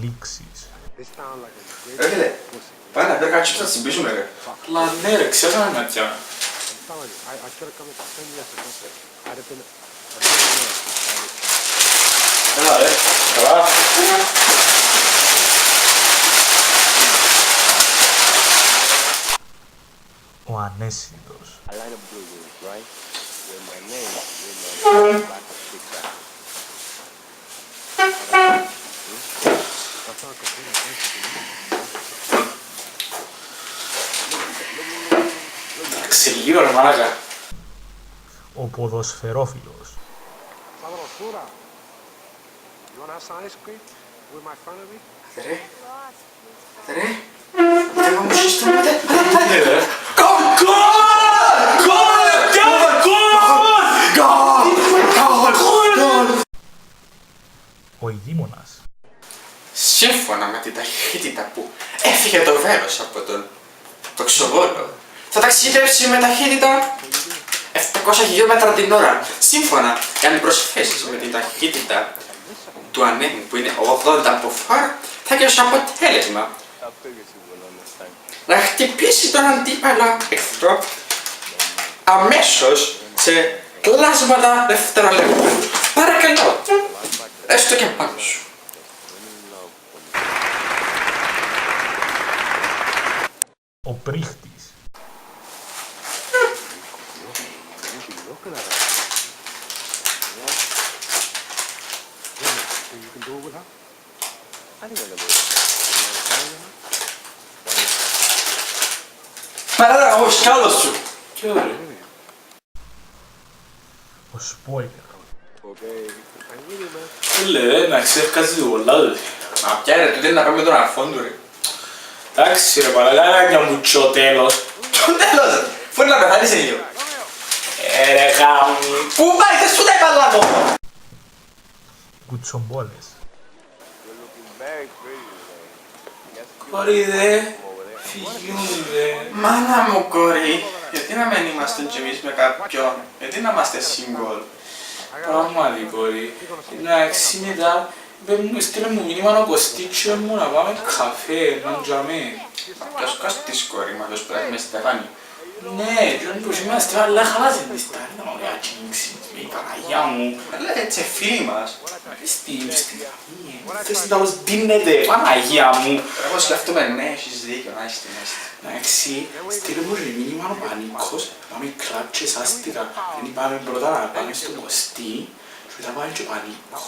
εξελίξεις. Ρε πάμε να πει κάτι που θα συμπίσουμε ρε. Αλλά ναι ρε, ξέραμε ματιά. Έλα ρε, καλά. Ο ανέσυντος. Εντάξει, λίγο ρε μαλάκα. Ο ποδοσφαιρόφιλος. Ρε, ρε, δεν μου συστούματε. Ναι ρε. Γκολ! Ο ειδήμονας. Σύμφωνα με την ταχύτητα που έφυγε το βέρος από τον τοξοβόλο, θα ταξιδέψει με ταχύτητα 700 χιλιόμετρα την ώρα. Σύμφωνα, αν προσθέσεις με την ταχύτητα του ανέμου που είναι 80 από φάρ, θα έχει ως αποτέλεσμα να χτυπήσει τον αντίπαλο εχθρό αμέσως σε κλάσματα δευτερολέπτου. Παρακαλώ, έστω και πάνω σου. Ο πρίχτης. Μαλάκα, ο σκάλος σου. Ποιο ρε. Ο σπόιλερ. Φίλε, να ξέρεις κάτι πολλά ρε. Μα πια ρε, τούτε να πάμε με τον αρφόν του ρε. Εντάξει ρε μαλάκα, να μου τσο τέλος. Τον τέλος, φέρει να πεθάνει σε λίγο. Ρε γάμι. Πού πάει, δεν σου τα είπα λάθο. Κουτσομπόλες. Κόρη δε, φυγιούν δε. Μάνα μου κόρη, γιατί να μην είμαστε κι εμείς με κάποιον, γιατί να είμαστε single. Πράγματι κόρη. Εντάξει μετά, στείλε μου μήνυμα ο Κωστίτσιο μου να πάμε καφέ, να τζαμί. Ποιος Κωστής κόρη μου, αυτός που έχει με Στεφάνη. Ναι, ποιον που είμαστε, αλλά χαλάζει τη στάρι, να μου λέει ατσίνξη, η Παναγιά μου. Αλλά έτσι φίλοι μας. Στη θες να μας δίνετε, Παναγιά μου. Εγώ σκέφτομαι, ναι, έχεις δίκιο, να είστε, να είστε. Εντάξει, στείλε μου ρε μήνυμα ο Πανίκος, πάμε κλάτσες άστικα, δεν πάμε πρώτα να πάμε στον Κωστή και μετά πάμε και ο Πανίκος.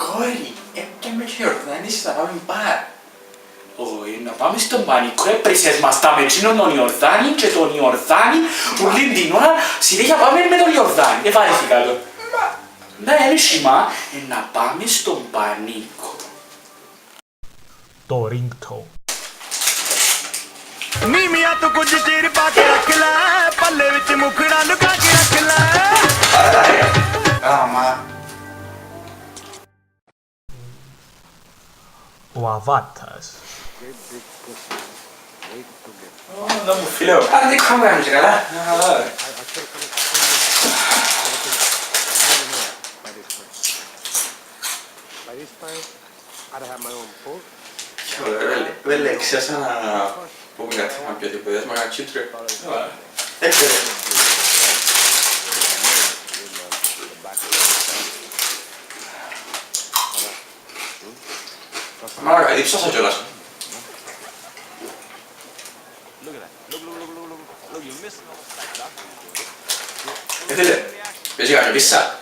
Κόρη, έπιαμε και Ιορδάνης να πάμε μπαρ. Όχι, να πάμε στον Πανίκο, έπρεσες μας τα με εκείνον τον Ιορδάνη και τον Ιορδάνη που λύνει την ώρα, συνέχεια πάμε με τον Ιορδάνη, βαρέθηκα το. Ναι, είναι σήμα, να πάμε στον Πανίκο. Το ringtone. ਨੀਮੀਆਂ ਤੋਂ ਕੁਝ ਚਿਰ ਪਾ ਕੇ ਰੱਖ ਲੈ ਪੱਲੇ ਵਿੱਚ ਮੁਖੜਾ ਲੁਕਾ ਕੇ ਰੱਖ ਲੈ Άμα. Ο αβάτας. Να μου φίλε, Άρα τι κόμμα είσαι καλά. καλά ρε. Βέλε, ξέρεις να πούμε κάτι, να πει ότι παιδες μα κάτι τσίτρε. Έχετε. Μαλάκα, δίψασα κιόλας. Φίλε, πες για κάποια πίσσα.